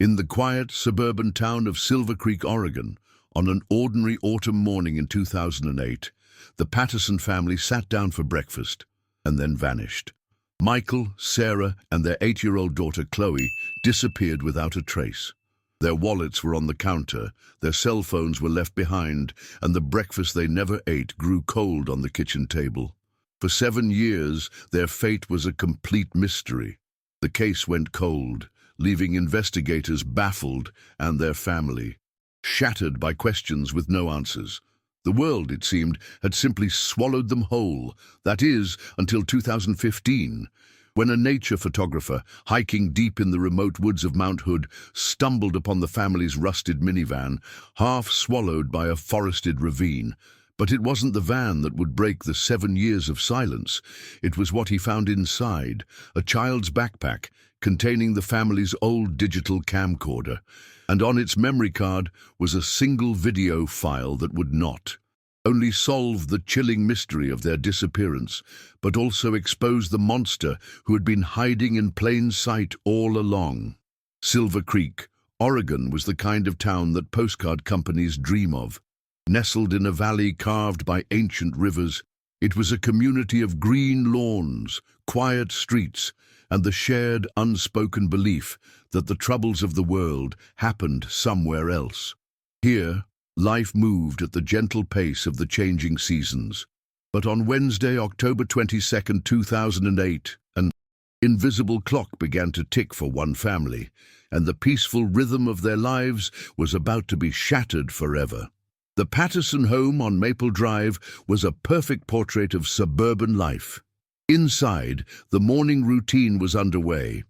In the quiet suburban town of Silver Creek, Oregon, on an ordinary autumn morning in 2008, the Patterson family sat down for breakfast and then vanished. Michael, Sarah, and their 8-year-old daughter Chloe disappeared without a trace. Their wallets were on the counter, their cell phones were left behind, and the breakfast they never ate grew cold on the kitchen table. For 7 years, their fate was a complete mystery. The case went cold, leaving investigators baffled and their family shattered by questions with no answers. The world, it seemed, had simply swallowed them whole. That is, until 2015, when a nature photographer, hiking deep in the remote woods of Mount Hood, stumbled upon the family's rusted minivan, half swallowed by a forested ravine. But it wasn't the van that would break the 7 years of silence. It was what he found inside, a child's backpack containing the family's old digital camcorder. And on its memory card was a single video file that would not only solve the chilling mystery of their disappearance, but also expose the monster who had been hiding in plain sight all along. Silver Creek, Oregon was the kind of town that postcard companies dream of. Nestled in a valley carved by ancient rivers, it was a community of green lawns, quiet streets, and the shared unspoken belief that the troubles of the world happened somewhere else. Here, life moved at the gentle pace of the changing seasons. But on Wednesday, October 22, 2008, an invisible clock began to tick for one family, and the peaceful rhythm of their lives was about to be shattered forever. The Patterson home on Maple Drive was a perfect portrait of suburban life. Inside, the morning routine was underway.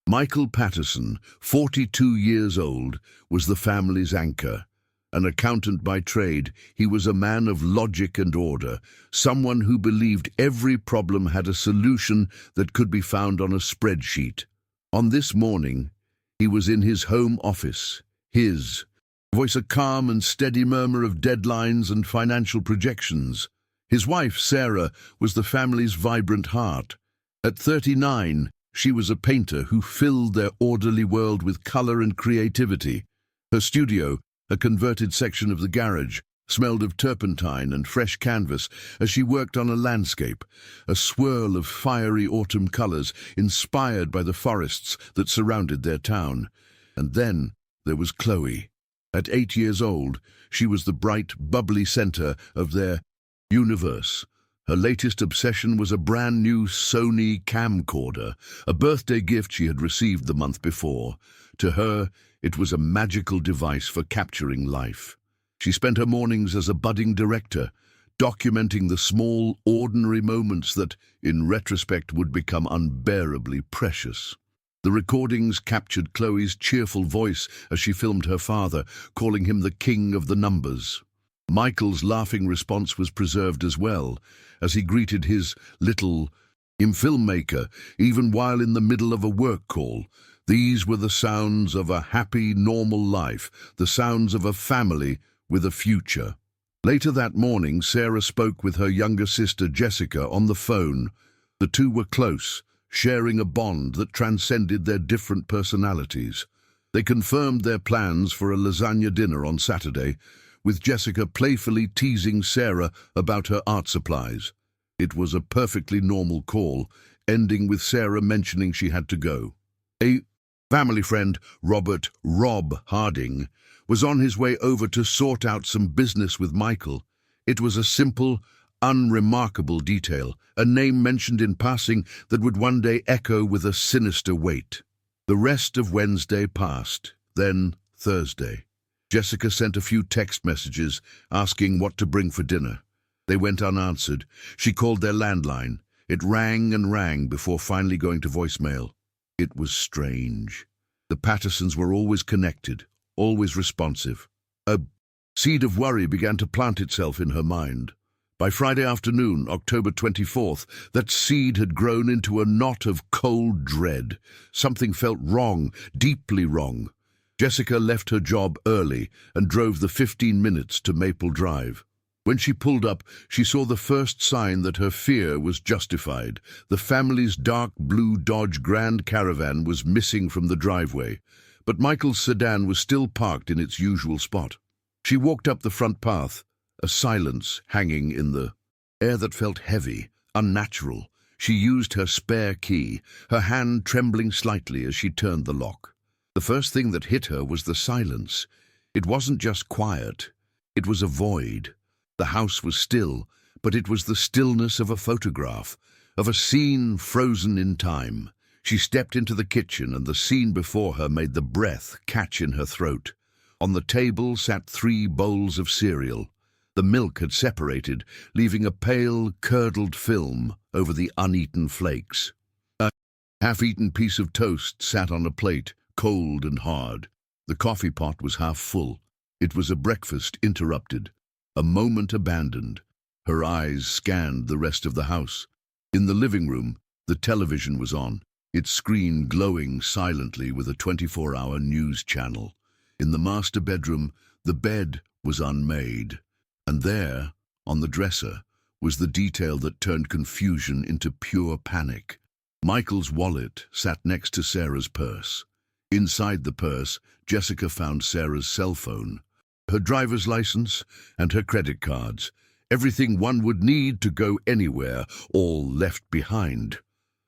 Michael Patterson, 42 years old, was the family's anchor. An accountant by trade, he was a man of logic and order, someone who believed every problem had a solution that could be found on a spreadsheet. On this morning, he was in his home office, his voice a calm and steady murmur of deadlines and financial projections. His wife, Sarah, was the family's vibrant heart. At 39, she was a painter who filled their orderly world with color and creativity. Her studio, a converted section of the garage, smelled of turpentine and fresh canvas as she worked on a landscape, a swirl of fiery autumn colors inspired by the forests that surrounded their town. And then there was Chloe. At 8 years old, she was the bright, bubbly center of their universe. Her latest obsession was a brand new Sony camcorder, a birthday gift she had received the month before. To her, it was a magical device for capturing life. She spent her mornings as a budding director, documenting the small, ordinary moments that, in retrospect, would become unbearably precious. The recordings captured Chloe's cheerful voice as she filmed her father, calling him the king of the numbers. Michael's laughing response was preserved as well, as he greeted his little filmmaker, even while in the middle of a work call. These were the sounds of a happy, normal life, the sounds of a family with a future. Later that morning, Sarah spoke with her younger sister Jessica on the phone. The two were close, sharing a bond that transcended their different personalities. They confirmed their plans for a lasagna dinner on Saturday, with Jessica playfully teasing Sarah about her art supplies. It was a perfectly normal call, ending with Sarah mentioning she had to go. A family friend, Rob Harding, was on his way over to sort out some business with Michael. It was a simple, unremarkable detail, a name mentioned in passing that would one day echo with a sinister weight. The rest of Wednesday passed, then Thursday. Jessica sent a few text messages asking what to bring for dinner. They went unanswered. She called their landline. It rang and rang before finally going to voicemail. It was strange. The Pattersons were always connected, always responsive. A seed of worry began to plant itself in her mind. By Friday afternoon, October 24th, that seed had grown into a knot of cold dread. Something felt wrong, deeply wrong. Jessica left her job early and drove the 15 minutes to Maple Drive. When she pulled up, she saw the first sign that her fear was justified. The family's dark blue Dodge Grand Caravan was missing from the driveway. but Michael's sedan was still parked in its usual spot. She walked up the front path, a silence hanging in the air that felt heavy, unnatural. She used her spare key, her hand trembling slightly as she turned the lock. The first thing that hit her was the silence. It wasn't just quiet. It was a void. The house was still, but it was the stillness of a photograph, of a scene frozen in time. She stepped into the kitchen, and the scene before her made the breath catch in her throat. On the table sat 3 bowls of cereal. The milk had separated, leaving a pale, curdled film over the uneaten flakes. A half-eaten piece of toast sat on a plate, cold and hard. The coffee pot was half full. It was a breakfast interrupted, a moment abandoned. Her eyes scanned the rest of the house. In the living room, the television was on, its screen glowing silently with a 24-hour news channel. In the master bedroom, the bed was unmade. And there, on the dresser, was the detail that turned confusion into pure panic. Michael's wallet sat next to Sarah's purse. Inside the purse, Jessica found Sarah's cell phone, her driver's license, and her credit cards. Everything one would need to go anywhere, all left behind.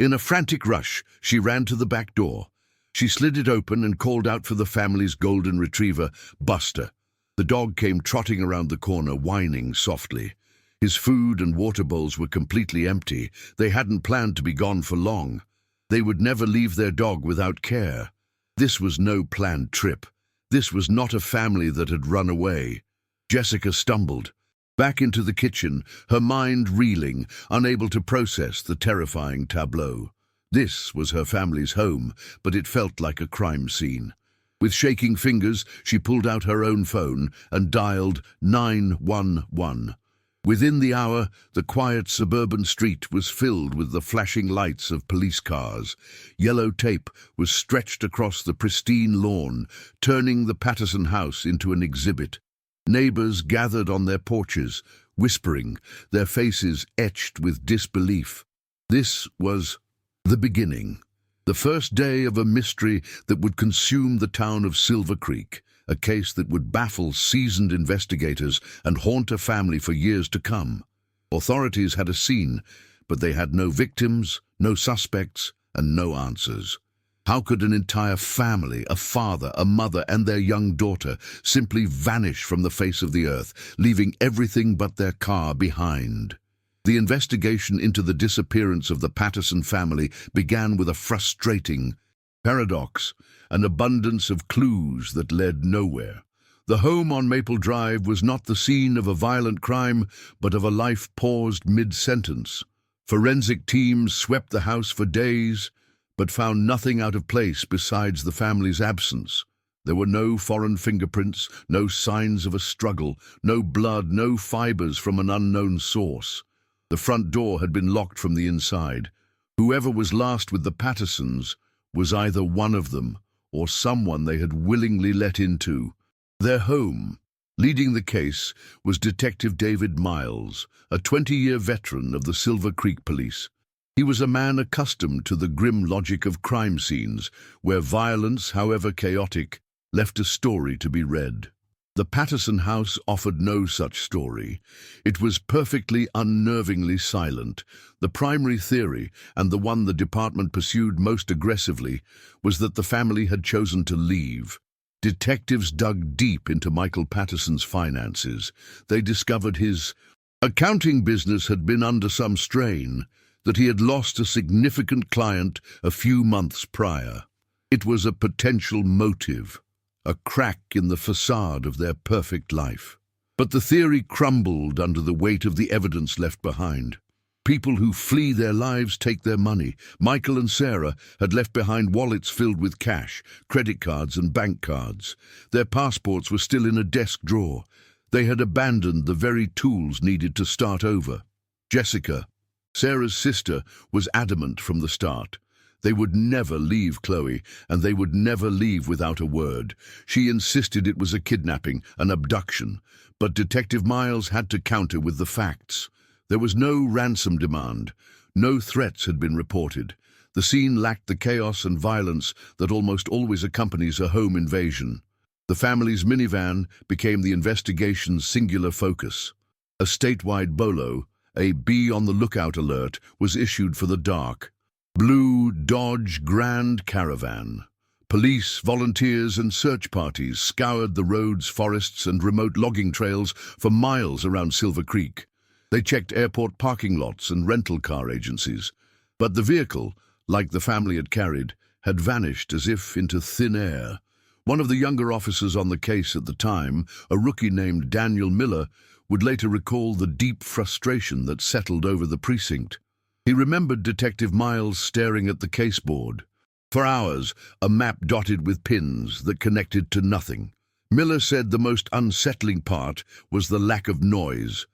In a frantic rush, she ran to the back door. She slid it open and called out for the family's golden retriever, Buster. The dog came trotting around the corner, whining softly. His food and water bowls were completely empty. They hadn't planned to be gone for long. They would never leave their dog without care. This was no planned trip. This was not a family that had run away. Jessica stumbled back into the kitchen, her mind reeling, unable to process the terrifying tableau. This was her family's home, but it felt like a crime scene. With shaking fingers, she pulled out her own phone and dialed 911. Within the hour, the quiet suburban street was filled with the flashing lights of police cars. Yellow tape was stretched across the pristine lawn, turning the Patterson house into an exhibit. Neighbors gathered on their porches, whispering, their faces etched with disbelief. This was the beginning. The first day of a mystery that would consume the town of Silver Creek, a case that would baffle seasoned investigators and haunt a family for years to come. Authorities had a scene, but they had no victims, no suspects, and no answers. How could an entire family, a father, a mother, and their young daughter, simply vanish from the face of the earth, leaving everything but their car behind? The investigation into the disappearance of the Patterson family began with a frustrating paradox, an abundance of clues that led nowhere. The home on Maple Drive was not the scene of a violent crime, but of a life paused mid-sentence. Forensic teams swept the house for days, but found nothing out of place besides the family's absence. There were no foreign fingerprints, no signs of a struggle, no blood, no fibers from an unknown source. The front door had been locked from the inside. Whoever was last with the Pattersons was either one of them or someone they had willingly let into their home. Leading the case was Detective David Miles, a 20-year veteran of the Silver Creek Police. He was a man accustomed to the grim logic of crime scenes, where violence, however chaotic, left a story to be read. The Patterson house offered no such story. It was perfectly unnervingly silent. The primary theory, and the one the department pursued most aggressively, was that the family had chosen to leave. Detectives dug deep into Michael Patterson's finances. They discovered his accounting business had been under some strain, that he had lost a significant client a few months prior. It was a potential motive, a crack in the facade of their perfect life. But the theory crumbled under the weight of the evidence left behind. People who flee their lives take their money. Michael and Sarah had left behind wallets filled with cash, credit cards and bank cards. Their passports were still in a desk drawer. They had abandoned the very tools needed to start over. Jessica, Sarah's sister, was adamant from the start. They would never leave Chloe, and they would never leave without a word. She insisted it was a kidnapping, an abduction, but Detective Miles had to counter with the facts. There was no ransom demand. No threats had been reported. The scene lacked the chaos and violence that almost always accompanies a home invasion. The family's minivan became the investigation's singular focus. A statewide BOLO, a be on the lookout alert, was issued for the dark, blue Dodge Grand Caravan. Police, volunteers and search parties scoured the roads, forests and remote logging trails for miles around Silver Creek. They checked airport parking lots and rental car agencies. But the vehicle, like the family had carried, had vanished as if into thin air. One of the younger officers on the case at the time, a rookie named Daniel Miller, would later recall the deep frustration that settled over the precinct. He remembered Detective Miles staring at the caseboard. For hours, a map dotted with pins that connected to nothing. Miller said the most unsettling part was the lack of noise.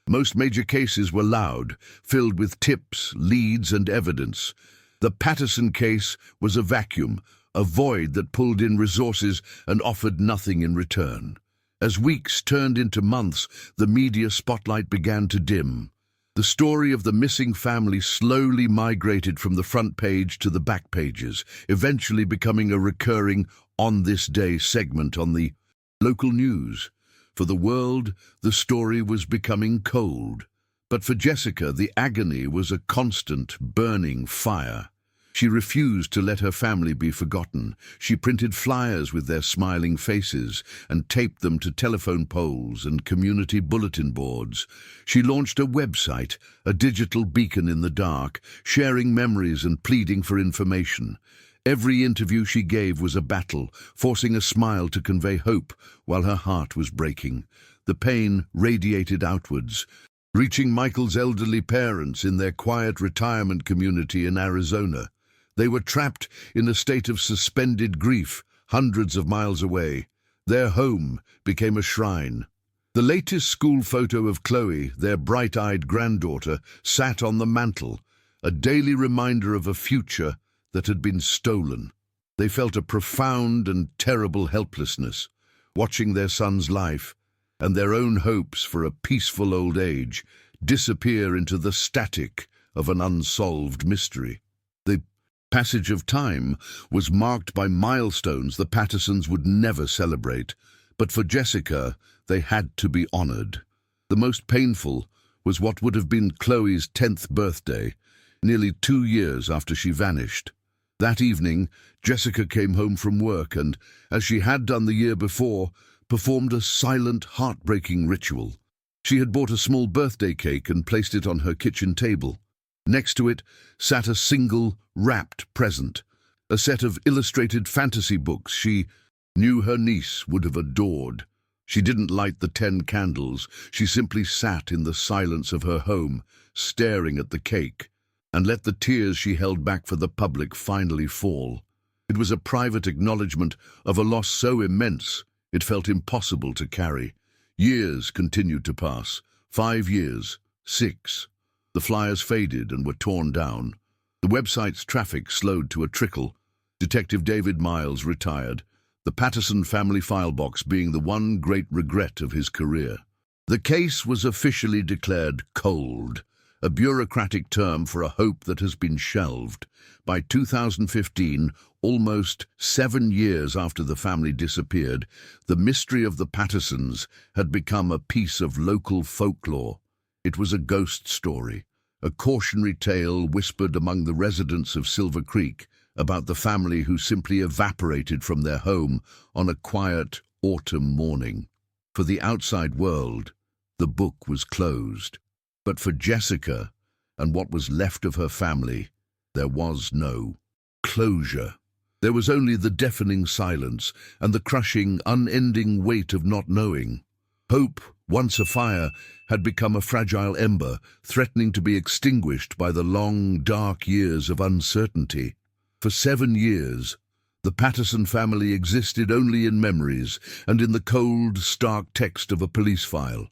Most major cases were loud, filled with tips, leads and evidence. The Patterson case was a vacuum, a void that pulled in resources and offered nothing in return. As weeks turned into months, the media spotlight began to dim. The story of the missing family slowly migrated from the front page to the back pages, eventually becoming a recurring "On This Day" segment on the local news. For the world, the story was becoming cold. But for Jessica, the agony was a constant, burning fire. She refused to let her family be forgotten. She printed flyers with their smiling faces and taped them to telephone poles and community bulletin boards. She launched a website, a digital beacon in the dark, sharing memories and pleading for information. Every interview she gave was a battle, forcing a smile to convey hope while her heart was breaking. The pain radiated outwards, reaching Michael's elderly parents in their quiet retirement community in Arizona. They were trapped in a state of suspended grief, hundreds of miles away. Their home became a shrine. The latest school photo of Chloe, their bright-eyed granddaughter, sat on the mantel, a daily reminder of a future that had been stolen. They felt a profound and terrible helplessness, watching their son's life and their own hopes for a peaceful old age disappear into the static of an unsolved mystery. The passage of time was marked by milestones the Pattersons would never celebrate, but for Jessica, they had to be honored. The most painful was what would have been Chloe's 10th birthday, nearly 2 years after she vanished. That evening, Jessica came home from work and, as she had done the year before, performed a silent, heartbreaking ritual. She had bought a small birthday cake and placed it on her kitchen table. Next to it sat a single, wrapped present, a set of illustrated fantasy books she knew her niece would have adored. She didn't light the 10 candles. She simply sat in the silence of her home, staring at the cake, and let the tears she held back for the public finally fall. It was a private acknowledgement of a loss so immense it felt impossible to carry. Years continued to pass. 5 years, 6. The flyers faded and were torn down. The website's traffic slowed to a trickle. Detective David Miles retired, the Patterson family file box being the one great regret of his career. The case was officially declared cold, a bureaucratic term for a hope that has been shelved. By 2015, almost 7 years after the family disappeared, the mystery of the Pattersons had become a piece of local folklore. It was a ghost story, a cautionary tale whispered among the residents of Silver Creek about the family who simply evaporated from their home on a quiet autumn morning. For the outside world, the book was closed. But for Jessica and what was left of her family, there was no closure. There was only the deafening silence and the crushing, unending weight of not knowing. Hope, once afire, had become a fragile ember, threatening to be extinguished by the long, dark years of uncertainty. For 7 years, the Patterson family existed only in memories and in the cold, stark text of a police file.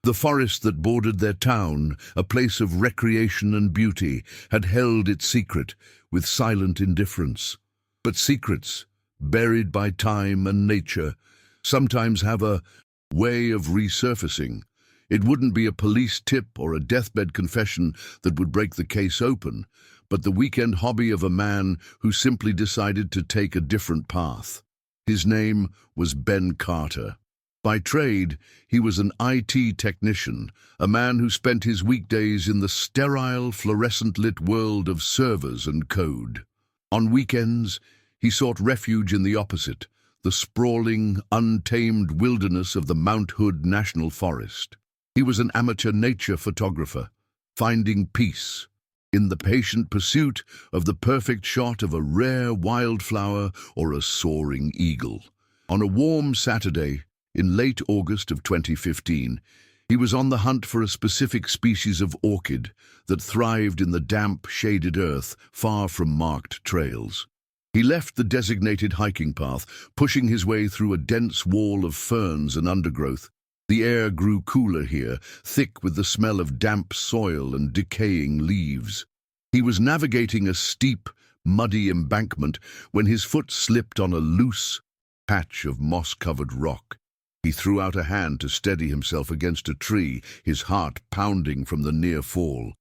The forest that bordered their town, a place of recreation and beauty, had held its secret with silent indifference. But secrets, buried by time and nature, sometimes have a way of resurfacing. It wouldn't be a police tip or a deathbed confession that would break the case open, but the weekend hobby of a man who simply decided to take a different path. His name was Ben Carter. By trade, he was an IT technician, a man who spent his weekdays in the sterile, fluorescent-lit world of servers and code. On weekends, he sought refuge in the opposite, the sprawling, untamed wilderness of the Mount Hood National Forest. He was an amateur nature photographer, finding peace in the patient pursuit of the perfect shot of a rare wildflower or a soaring eagle. On a warm Saturday, in late August of 2015, he was on the hunt for a specific species of orchid that thrived in the damp, shaded earth far from marked trails. He left the designated hiking path, pushing his way through a dense wall of ferns and undergrowth. The air grew cooler here, thick with the smell of damp soil and decaying leaves. He was navigating a steep, muddy embankment when his foot slipped on a loose patch of moss-covered rock. He threw out a hand to steady himself against a tree, his heart pounding from the near fall.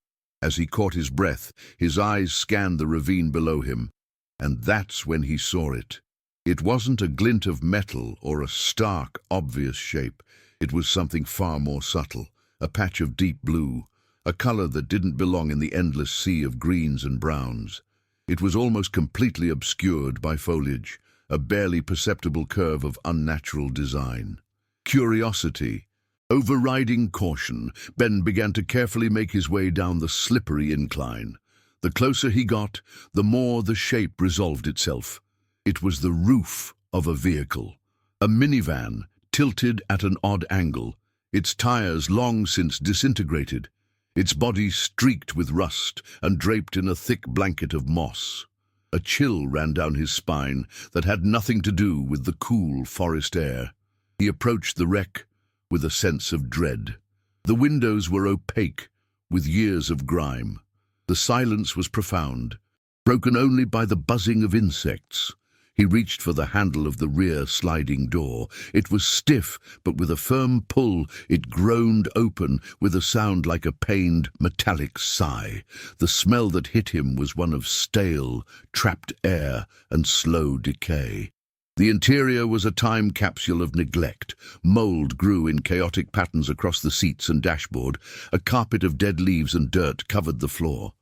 As he caught his breath, his eyes scanned the ravine below him, and that's when he saw it. It wasn't a glint of metal or a stark, obvious shape. It was something far more subtle, a patch of deep blue, a color that didn't belong in the endless sea of greens and browns. It was almost completely obscured by foliage, a barely perceptible curve of unnatural design. Curiosity, overriding caution, Ben began to carefully make his way down the slippery incline. The closer he got, the more the shape resolved itself. It was the roof of a vehicle, a minivan, tilted at an odd angle, its tires long since disintegrated, its body streaked with rust and draped in a thick blanket of moss. A chill ran down his spine that had nothing to do with the cool forest air. He approached the wreck with a sense of dread. The windows were opaque, with years of grime. The silence was profound, broken only by the buzzing of insects. He reached for the handle of the rear sliding door. It was stiff, but with a firm pull, it groaned open with a sound like a pained, metallic sigh. The smell that hit him was one of stale, trapped air and slow decay. The interior was a time capsule of neglect. Mold grew in chaotic patterns across the seats and dashboard. A carpet of dead leaves and dirt covered the floor.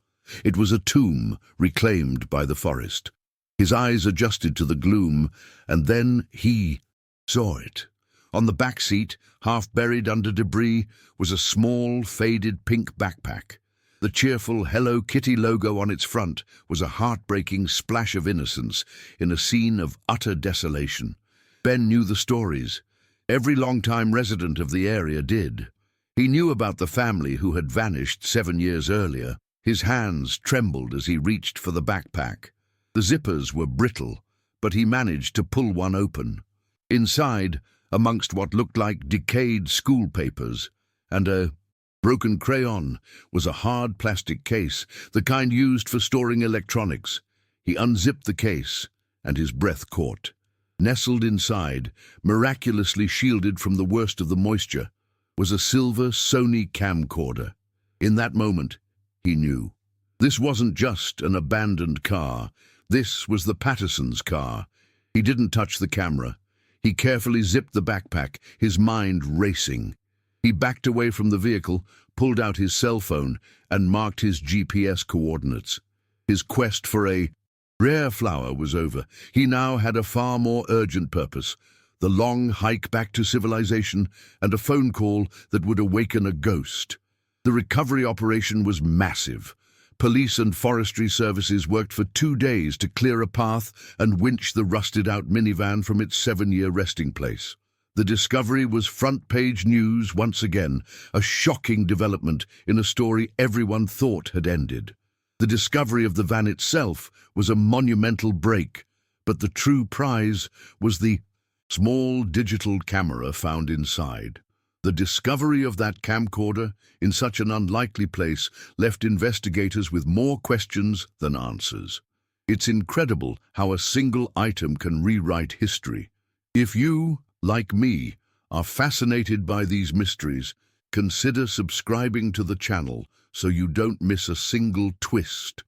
It was a tomb reclaimed by the forest. His eyes adjusted to the gloom, and then he saw it. On the back seat, half buried under debris, was a small, faded pink backpack. The cheerful Hello Kitty logo on its front was a heartbreaking splash of innocence in a scene of utter desolation. Ben knew the stories. Every long-time resident of the area did. He knew about the family who had vanished 7 years earlier. His hands trembled as he reached for the backpack. The zippers were brittle, but he managed to pull one open. Inside, amongst what looked like decayed school papers and a broken crayon, was a hard plastic case, the kind used for storing electronics. He unzipped the case, and his breath caught. Nestled inside, miraculously shielded from the worst of the moisture, was a silver Sony camcorder. In that moment, he knew. This wasn't just an abandoned car. This was the Patterson's car. He didn't touch the camera. He carefully zipped the backpack, his mind racing. He backed away from the vehicle, pulled out his cell phone, and marked his GPS coordinates. His quest for a rare flower was over. He now had a far more urgent purpose: the long hike back to civilization and a phone call that would awaken a ghost. The recovery operation was massive. Police and forestry services worked for 2 days to clear a path and winch the rusted-out minivan from its 7-year resting place. The discovery was front-page news once again, a shocking development in a story everyone thought had ended. The discovery of the van itself was a monumental break, but the true prize was the small digital camera found inside. The discovery of that camcorder in such an unlikely place left investigators with more questions than answers. It's incredible how a single item can rewrite history. If you, like me, are fascinated by these mysteries, consider subscribing to the channel so you don't miss a single twist.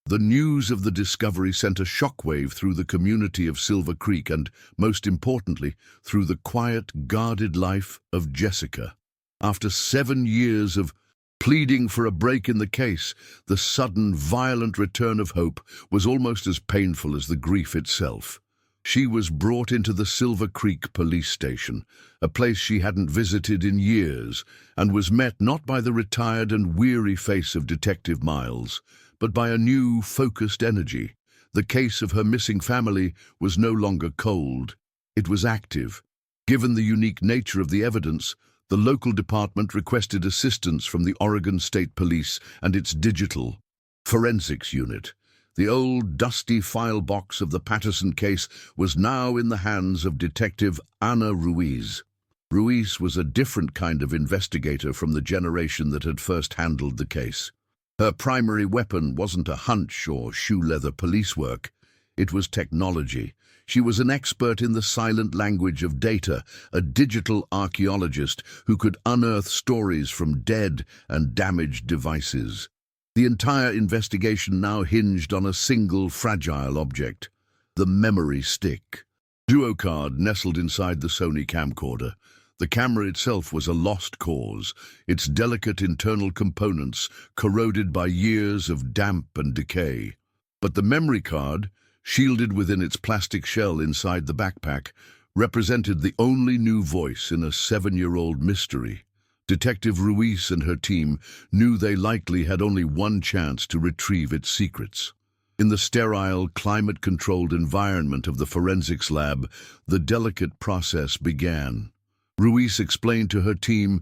The news of the discovery sent a shockwave through the community of Silver Creek and, most importantly, through the quiet, guarded life of Jessica. After 7 years of pleading for a break in the case, the sudden, violent return of hope was almost as painful as the grief itself. She was brought into the Silver Creek police station, a place she hadn't visited in years, and was met not by the retired and weary face of Detective Miles, but by a new, focused energy. The case of her missing family was no longer cold. It was active. Given the unique nature of the evidence, the local department requested assistance from the Oregon State Police and its digital forensics unit. The old, dusty file box of the Patterson case was now in the hands of Detective Ana Ruiz. Ruiz was a different kind of investigator from the generation that had first handled the case. Her primary weapon wasn't a hunch or shoe-leather police work. It was technology. She was an expert in the silent language of data, a digital archaeologist who could unearth stories from dead and damaged devices. The entire investigation now hinged on a single fragile object, the memory stick. Duo card nestled inside the Sony camcorder. The camera itself was a lost cause, its delicate internal components corroded by years of damp and decay. But the memory card, shielded within its plastic shell inside the backpack, represented the only new voice in a 7-year-old mystery. Detective Ruiz and her team knew they likely had only one chance to retrieve its secrets. In the sterile, climate-controlled environment of the forensics lab, the delicate process began. Ruiz explained to her team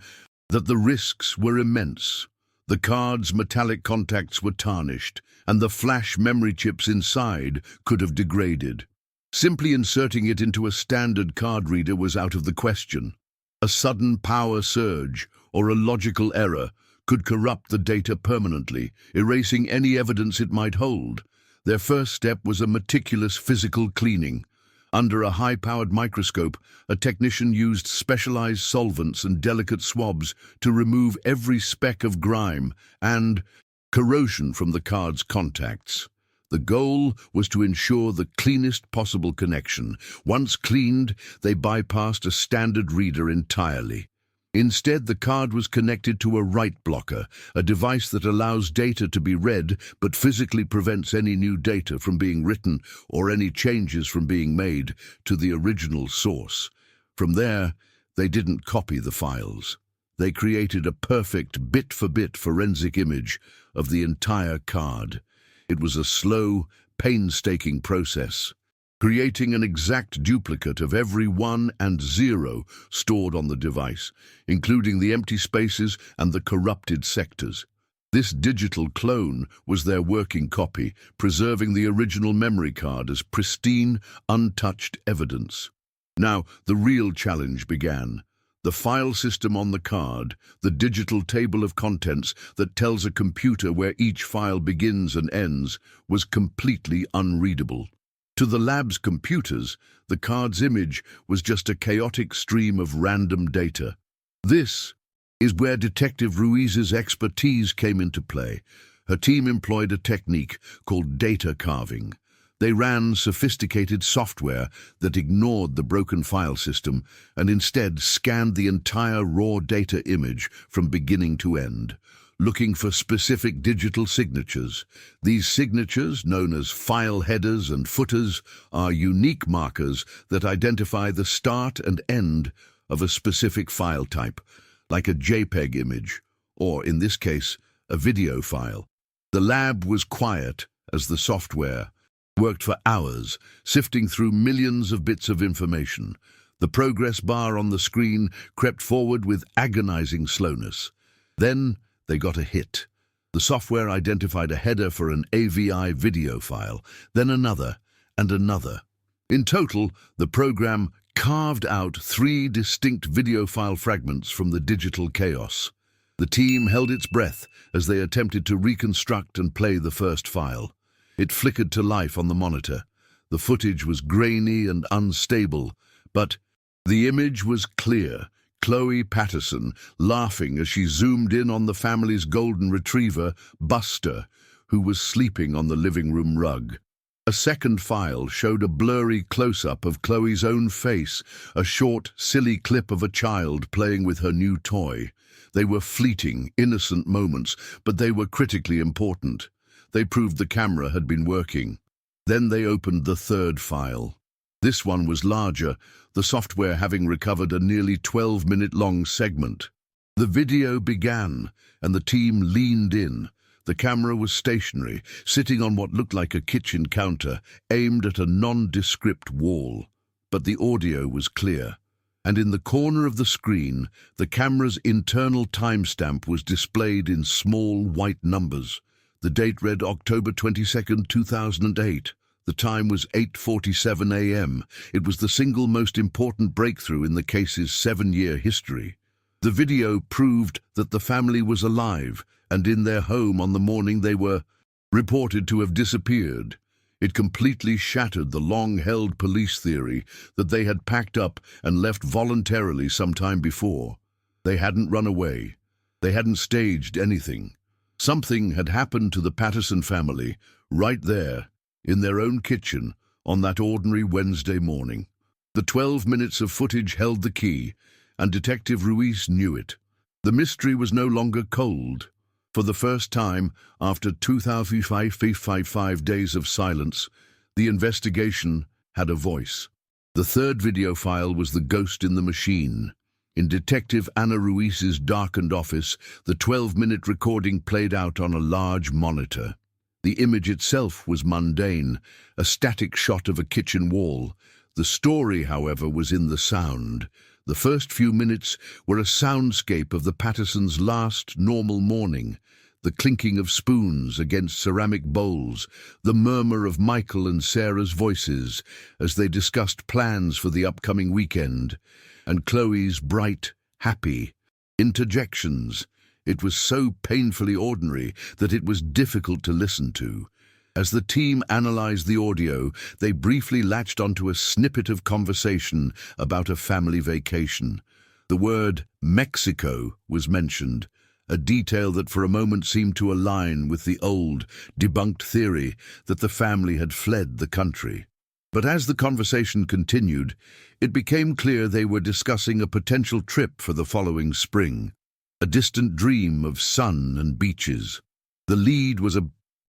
that the risks were immense. The card's metallic contacts were tarnished, and the flash memory chips inside could have degraded. Simply inserting it into a standard card reader was out of the question. A sudden power surge or a logical error could corrupt the data permanently, erasing any evidence it might hold. Their first step was a meticulous physical cleaning. Under a high-powered microscope, a technician used specialized solvents and delicate swabs to remove every speck of grime and corrosion from the card's contacts. The goal was to ensure the cleanest possible connection. Once cleaned, they bypassed a standard reader entirely. Instead, the card was connected to a write blocker, a device that allows data to be read but physically prevents any new data from being written or any changes from being made to the original source. From there, they didn't copy the files. They created a perfect bit-for-bit forensic image of the entire card. It was a slow, painstaking process, creating an exact duplicate of every 1 and 0 stored on the device, including the empty spaces and the corrupted sectors. This digital clone was their working copy, preserving the original memory card as pristine, untouched evidence. Now, the real challenge began. The file system on the card, the digital table of contents that tells a computer where each file begins and ends, was completely unreadable. To the lab's computers, the card's image was just a chaotic stream of random data. This is where Detective Ruiz's expertise came into play. Her team employed a technique called data carving. They ran sophisticated software that ignored the broken file system and instead scanned the entire raw data image from beginning to end, looking for specific digital signatures. These signatures, known as file headers and footers, are unique markers that identify the start and end of a specific file type, like a JPEG image, or in this case, a video file. The lab was quiet as the software worked for hours, sifting through millions of bits of information. The progress bar on the screen crept forward with agonizing slowness. Then they got a hit. The software identified a header for an AVI video file, then another and another. In total, the program carved out 3 distinct video file fragments from the digital chaos. The team held its breath as they attempted to reconstruct and play the first file. It flickered to life on the monitor. The footage was grainy and unstable, but the image was clear, Chloe Patterson, laughing as she zoomed in on the family's golden retriever, Buster, who was sleeping on the living room rug. A second file showed a blurry close-up of Chloe's own face, a short, silly clip of a child playing with her new toy. They were fleeting, innocent moments, but they were critically important. They proved the camera had been working. Then they opened the third file. This one was larger, the software having recovered a nearly 12-minute-long segment. The video began, and the team leaned in. The camera was stationary, sitting on what looked like a kitchen counter, aimed at a nondescript wall. But the audio was clear, and in the corner of the screen, the camera's internal timestamp was displayed in small white numbers. The date read October 22nd, 2008. The time was 8:47 a.m. It was the single most important breakthrough in the case's 7-year history. The video proved that the family was alive and in their home on the morning they were reported to have disappeared. It completely shattered the long-held police theory that they had packed up and left voluntarily some time before. They hadn't run away. They hadn't staged anything. Something had happened to the Patterson family right there, in their own kitchen, on that ordinary Wednesday morning. The 12 minutes of footage held the key, and Detective Ruiz knew it. The mystery was no longer cold. For the first time, after 2,555 days of silence, the investigation had a voice. The third video file was the ghost in the machine. In Detective Ana Ruiz's darkened office, the 12-minute recording played out on a large monitor. The image itself was mundane, a static shot of a kitchen wall. The story, however, was in the sound. The first few minutes were a soundscape of the Pattersons' last normal morning, the clinking of spoons against ceramic bowls, the murmur of Michael and Sarah's voices as they discussed plans for the upcoming weekend, and Chloe's bright, happy interjections. It was so painfully ordinary that it was difficult to listen to. As the team analyzed the audio, they briefly latched onto a snippet of conversation about a family vacation. The word Mexico was mentioned, a detail that for a moment seemed to align with the old, debunked theory that the family had fled the country. But as the conversation continued, it became clear they were discussing a potential trip for the following spring. A distant dream of sun and beaches. The lead was a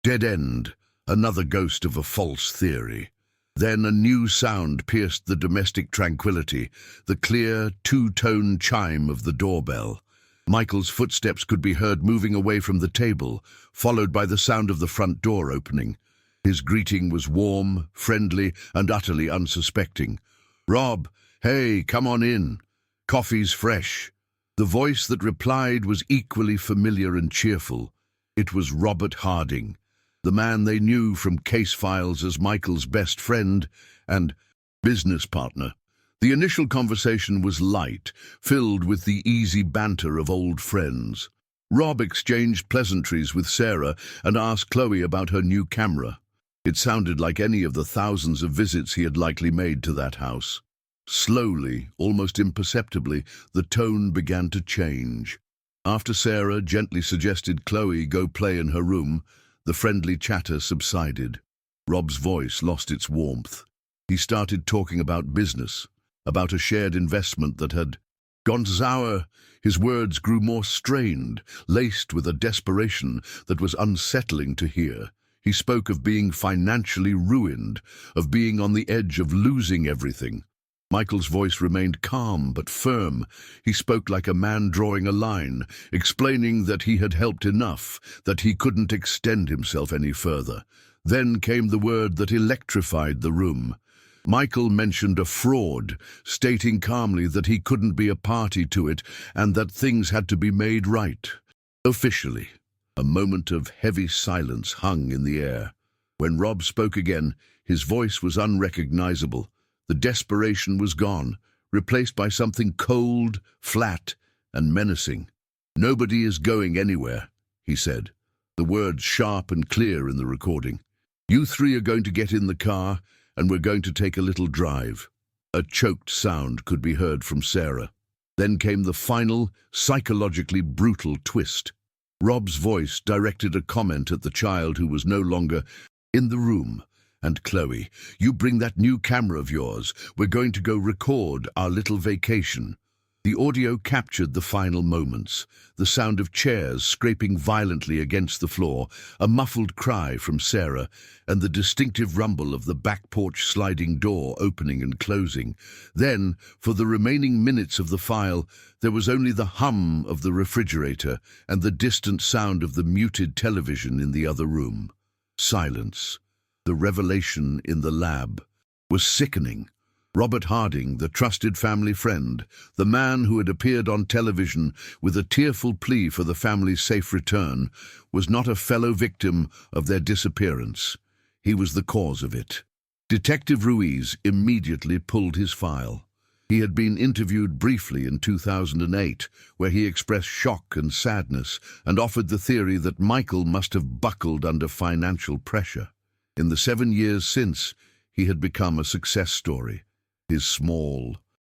dead end, another ghost of a false theory. Then a new sound pierced the domestic tranquility, the clear, two-tone chime of the doorbell. Michael's footsteps could be heard moving away from the table, followed by the sound of the front door opening. His greeting was warm, friendly, and utterly unsuspecting. "Rob, hey, come on in. Coffee's fresh." The voice that replied was equally familiar and cheerful. It was Robert Harding, the man they knew from case files as Michael's best friend and business partner. The initial conversation was light, filled with the easy banter of old friends. Rob exchanged pleasantries with Sarah and asked Chloe about her new camera. It sounded like any of the thousands of visits he had likely made to that house. Slowly, almost imperceptibly, the tone began to change. After Sarah gently suggested Chloe go play in her room, the friendly chatter subsided. Rob's voice lost its warmth. He started talking about business, about a shared investment that had gone sour. His words grew more strained, laced with a desperation that was unsettling to hear. He spoke of being financially ruined, of being on the edge of losing everything. Michael's voice remained calm but firm. He spoke like a man drawing a line, explaining that he had helped enough, that he couldn't extend himself any further. Then came the word that electrified the room. Michael mentioned a fraud, stating calmly that he couldn't be a party to it and that things had to be made right. Officially. A moment of heavy silence hung in the air. When Rob spoke again, his voice was unrecognizable. The desperation was gone, replaced by something cold, flat, and menacing. "Nobody is going anywhere," he said, the words sharp and clear in the recording. "You three are going to get in the car, and we're going to take a little drive." A choked sound could be heard from Sarah. Then came the final, psychologically brutal twist. Rob's voice directed a comment at the child who was no longer in the room. "And Chloe, you bring that new camera of yours. We're going to go record our little vacation." The audio captured the final moments, the sound of chairs scraping violently against the floor, a muffled cry from Sarah, and the distinctive rumble of the back porch sliding door opening and closing. Then, for the remaining minutes of the file, there was only the hum of the refrigerator and the distant sound of the muted television in the other room. Silence. The revelation in the lab was sickening. Robert Harding, the trusted family friend, the man who had appeared on television with a tearful plea for the family's safe return, was not a fellow victim of their disappearance. He was the cause of it. Detective Ruiz immediately pulled his file. He had been interviewed briefly in 2008, where he expressed shock and sadness and offered the theory that Michael must have buckled under financial pressure. In the 7 years since, he had become a success story. His small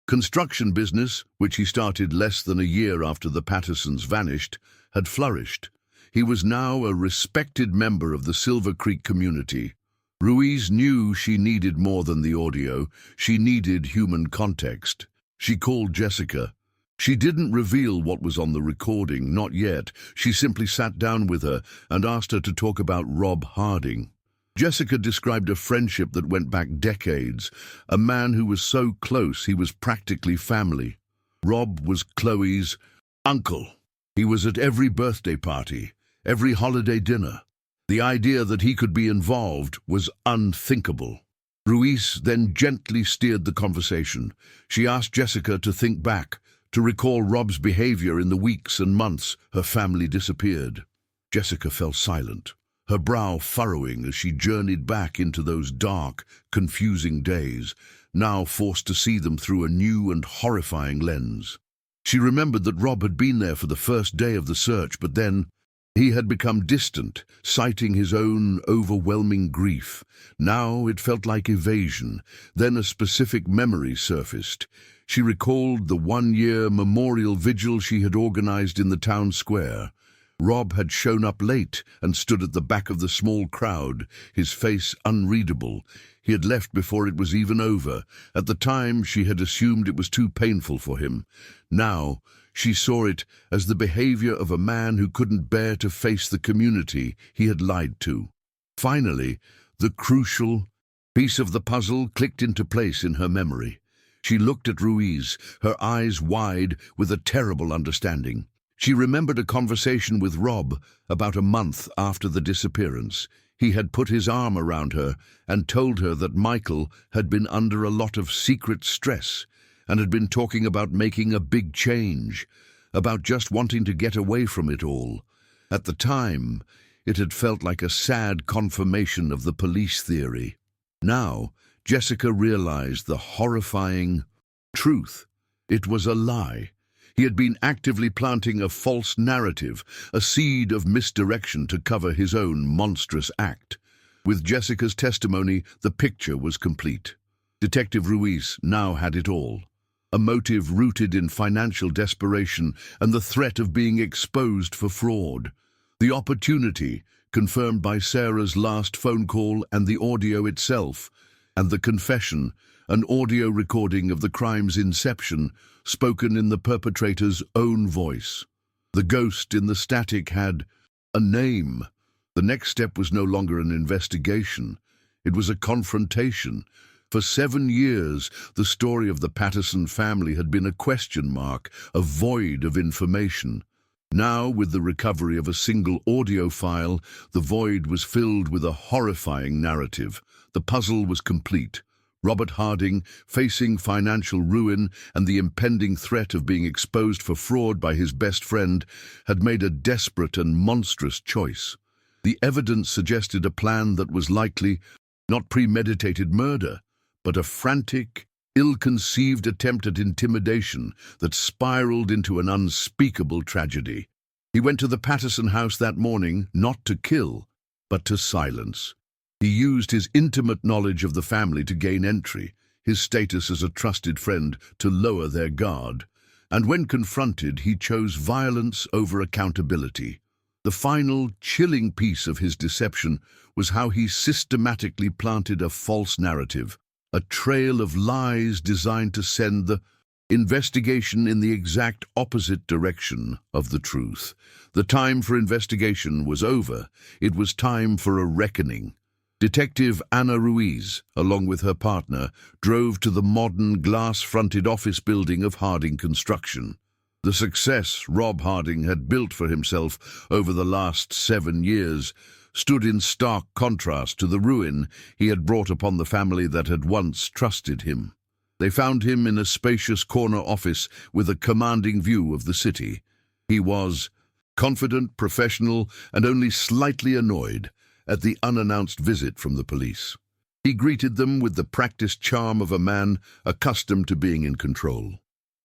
construction business, which he started less than a year after the Pattersons vanished, had flourished. He was now a respected member of the Silver Creek community. Ruiz knew she needed more than the audio. She needed human context. She called Jessica. She didn't reveal what was on the recording, not yet. She simply sat down with her and asked her to talk about Rob Harding. Jessica described a friendship that went back decades, a man who was so close he was practically family. Rob was Chloe's uncle. He was at every birthday party, every holiday dinner. The idea that he could be involved was unthinkable. Ruiz then gently steered the conversation. She asked Jessica to think back, to recall Rob's behavior in the weeks and months her family disappeared. Jessica fell silent, her brow furrowing as she journeyed back into those dark, confusing days, now forced to see them through a new and horrifying lens. She remembered that Rob had been there for the first day of the search, but then he had become distant, citing his own overwhelming grief. Now it felt like evasion. Then a specific memory surfaced. She recalled the 1-year memorial vigil she had organized in the town square. Rob had shown up late and stood at the back of the small crowd, his face unreadable. He had left before it was even over. At the time, she had assumed it was too painful for him. Now, she saw it as the behavior of a man who couldn't bear to face the community he had lied to. Finally, the crucial piece of the puzzle clicked into place in her memory. She looked at Ruiz, her eyes wide with a terrible understanding. She remembered a conversation with Rob about a month after the disappearance. He had put his arm around her and told her that Michael had been under a lot of secret stress and had been talking about making a big change, about just wanting to get away from it all. At the time, it had felt like a sad confirmation of the police theory. Now, Jessica realized the horrifying truth. It was a lie. He had been actively planting a false narrative, a seed of misdirection to cover his own monstrous act. With Jessica's testimony, the picture was complete. Detective Ruiz now had it all. A motive rooted in financial desperation and the threat of being exposed for fraud. The opportunity, confirmed by Sarah's last phone call and the audio itself, and the confession, an audio recording of the crime's inception, spoken in the perpetrator's own voice. The ghost in the static had a name. The next step was no longer an investigation. It was a confrontation. For 7 years, the story of the Patterson family had been a question mark, a void of information. Now, with the recovery of a single audio file, the void was filled with a horrifying narrative. The puzzle was complete. Robert Harding, facing financial ruin and the impending threat of being exposed for fraud by his best friend, had made a desperate and monstrous choice. The evidence suggested a plan that was likely not premeditated murder, but a frantic, ill-conceived attempt at intimidation that spiraled into an unspeakable tragedy. He went to the Patterson house that morning, not to kill, but to silence. He used his intimate knowledge of the family to gain entry, his status as a trusted friend to lower their guard. And when confronted, he chose violence over accountability. The final, chilling piece of his deception was how he systematically planted a false narrative, a trail of lies designed to send the investigation in the exact opposite direction of the truth. The time for investigation was over. It was time for a reckoning. Detective Ana Ruiz, along with her partner, drove to the modern glass-fronted office building of Harding Construction. The success Rob Harding had built for himself over the last 7 years stood in stark contrast to the ruin he had brought upon the family that had once trusted him. They found him in a spacious corner office with a commanding view of the city. He was confident, professional, and only slightly annoyed at the unannounced visit from the police. He greeted them with the practiced charm of a man accustomed to being in control.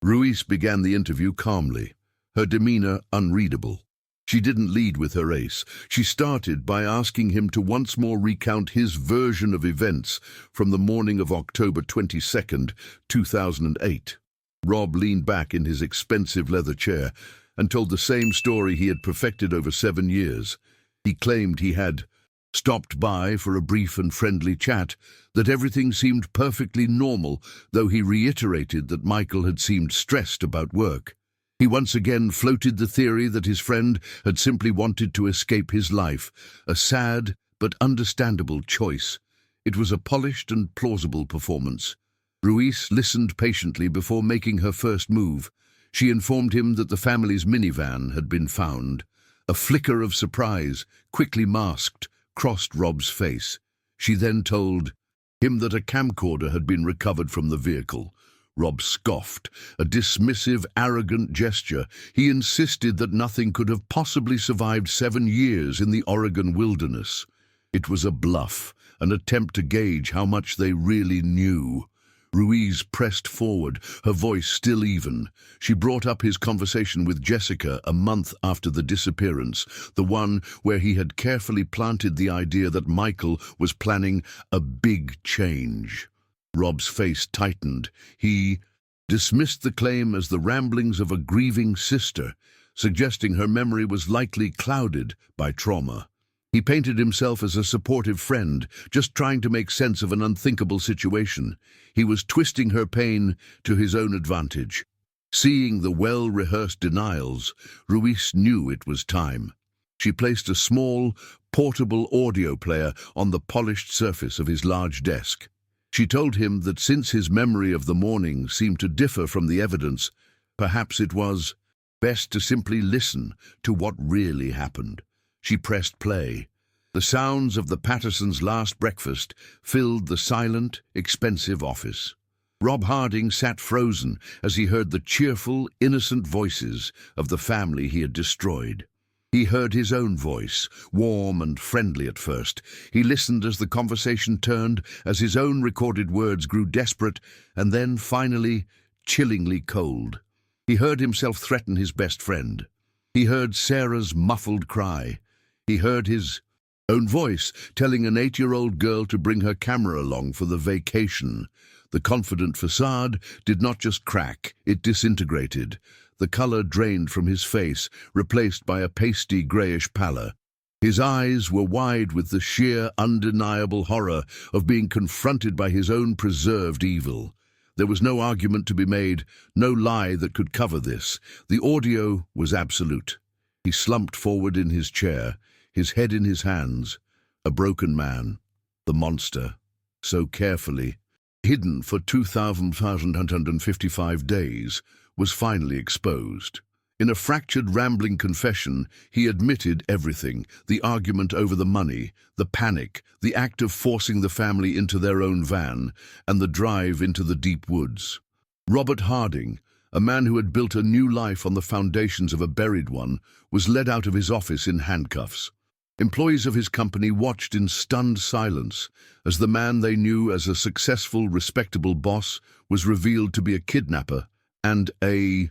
Ruiz began the interview calmly, her demeanor unreadable. She didn't lead with her ace. She started by asking him to once more recount his version of events from the morning of October 22nd, 2008. Rob leaned back in his expensive leather chair and told the same story he had perfected over 7 years. He claimed he had stopped by for a brief and friendly chat, that everything seemed perfectly normal, though he reiterated that Michael had seemed stressed about work. He once again floated the theory that his friend had simply wanted to escape his life, a sad but understandable choice. It was a polished and plausible performance. Ruiz listened patiently before making her first move. She informed him that the family's minivan had been found. A flicker of surprise, quickly masked, crossed Rob's face. She then told him that a camcorder had been recovered from the vehicle. Rob scoffed, a dismissive, arrogant gesture. He insisted that nothing could have possibly survived 7 years in the Oregon wilderness. It was a bluff, an attempt to gauge how much they really knew. Ruiz pressed forward, her voice still even. She brought up his conversation with Jessica a month after the disappearance, the one where he had carefully planted the idea that Michael was planning a big change. Rob's face tightened. He dismissed the claim as the ramblings of a grieving sister, suggesting her memory was likely clouded by trauma. He painted himself as a supportive friend, just trying to make sense of an unthinkable situation. He was twisting her pain to his own advantage. Seeing the well-rehearsed denials, Ruiz knew it was time. She placed a small, portable audio player on the polished surface of his large desk. She told him that since his memory of the morning seemed to differ from the evidence, perhaps it was best to simply listen to what really happened. She pressed play. The sounds of the Pattersons' last breakfast filled the silent, expensive office. Rob Harding sat frozen as he heard the cheerful, innocent voices of the family he had destroyed. He heard his own voice, warm and friendly at first. He listened as the conversation turned, as his own recorded words grew desperate, and then, finally, chillingly cold. He heard himself threaten his best friend. He heard Sarah's muffled cry. He heard his own voice telling an 8-year-old girl to bring her camera along for the vacation. The confident facade did not just crack, it disintegrated. The color drained from his face, replaced by a pasty grayish pallor. His eyes were wide with the sheer, undeniable horror of being confronted by his own preserved evil. There was no argument to be made, no lie that could cover this. The audio was absolute. He slumped forward in his chair, his head in his hands, a broken man, the monster, so carefully hidden for 2,155 days, was finally exposed. In a fractured, rambling confession, he admitted everything: the argument over the money, the panic, the act of forcing the family into their own van, and the drive into the deep woods. Robert Harding, a man who had built a new life on the foundations of a buried one, was led out of his office in handcuffs. Employees of his company watched in stunned silence as the man they knew as a successful, respectable boss was revealed to be a kidnapper and a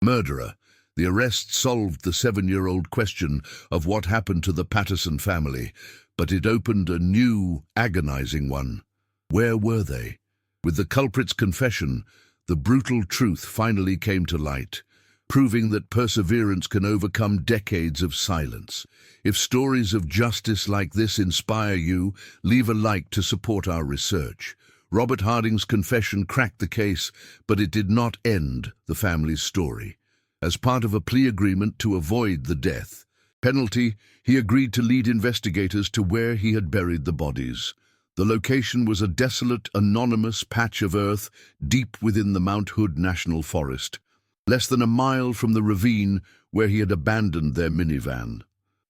murderer. The arrest solved the 7-year-old question of what happened to the Patterson family, but it opened a new, agonizing one. Where were they? With the culprit's confession, the brutal truth finally came to light, proving that perseverance can overcome decades of silence. If stories of justice like this inspire you, leave a like to support our research. Robert Harding's confession cracked the case, but it did not end the family's story. As part of a plea agreement to avoid the death penalty, he agreed to lead investigators to where he had buried the bodies. The location was a desolate, anonymous patch of earth deep within the Mount Hood National Forest, less than a mile from the ravine where he had abandoned their minivan.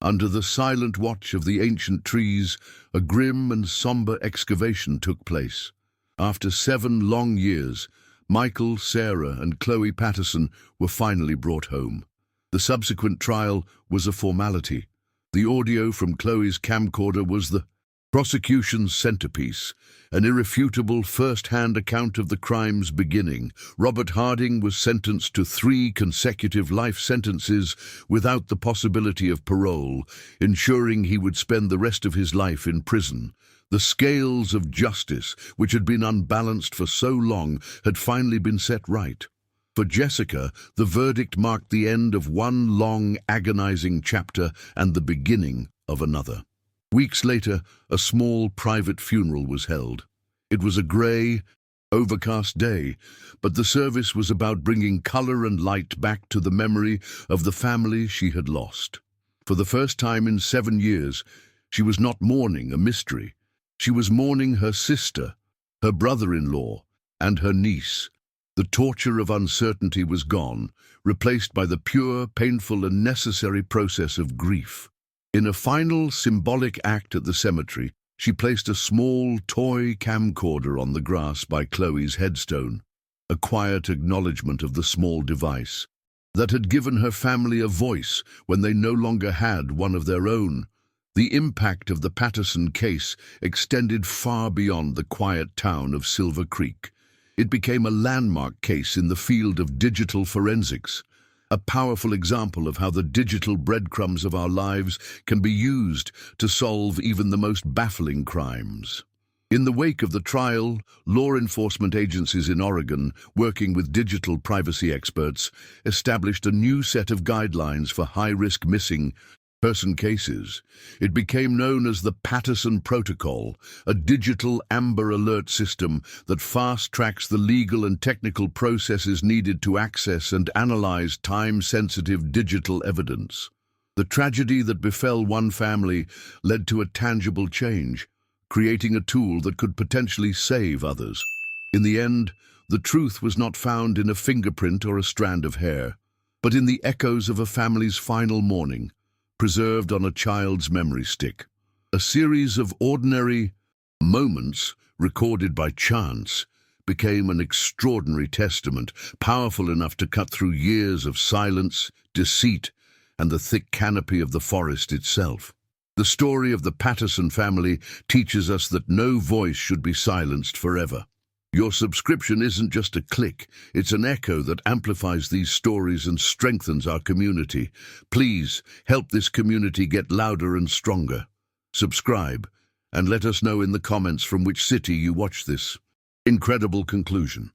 Under the silent watch of the ancient trees, a grim and somber excavation took place. After 7 long years, Michael, Sarah, and Chloe Patterson were finally brought home. The subsequent trial was a formality. The audio from Chloe's camcorder was the prosecution's centerpiece, an irrefutable first-hand account of the crime's beginning. Robert Harding was sentenced to 3 consecutive life sentences without the possibility of parole, ensuring he would spend the rest of his life in prison. The scales of justice, which had been unbalanced for so long, had finally been set right. For Jessica, the verdict marked the end of one long, agonizing chapter and the beginning of another. Weeks later, a small private funeral was held. It was a grey, overcast day, but the service was about bringing color and light back to the memory of the family she had lost. For the first time in 7 years, she was not mourning a mystery. She was mourning her sister, her brother-in-law, and her niece. The torture of uncertainty was gone, replaced by the pure, painful, and necessary process of grief. In a final symbolic act at the cemetery, she placed a small toy camcorder on the grass by Chloe's headstone, a quiet acknowledgement of the small device that had given her family a voice when they no longer had one of their own. The impact of the Patterson case extended far beyond the quiet town of Silver Creek. It became a landmark case in the field of digital forensics, a powerful example of how the digital breadcrumbs of our lives can be used to solve even the most baffling crimes. In the wake of the trial, law enforcement agencies in Oregon, working with digital privacy experts, established a new set of guidelines for high-risk missing person cases. It became known as the Patterson Protocol, a digital Amber Alert system that fast-tracks the legal and technical processes needed to access and analyze time-sensitive digital evidence. The tragedy that befell one family led to a tangible change, creating a tool that could potentially save others. In the end, the truth was not found in a fingerprint or a strand of hair, but in the echoes of a family's final mourning, preserved on a child's memory stick. A series of ordinary moments recorded by chance became an extraordinary testament, powerful enough to cut through years of silence, deceit, and the thick canopy of the forest itself. The story of the Patterson family teaches us that no voice should be silenced forever. Your subscription isn't just a click, it's an echo that amplifies these stories and strengthens our community. Please help this community get louder and stronger. Subscribe, and let us know in the comments from which city you watch this incredible conclusion.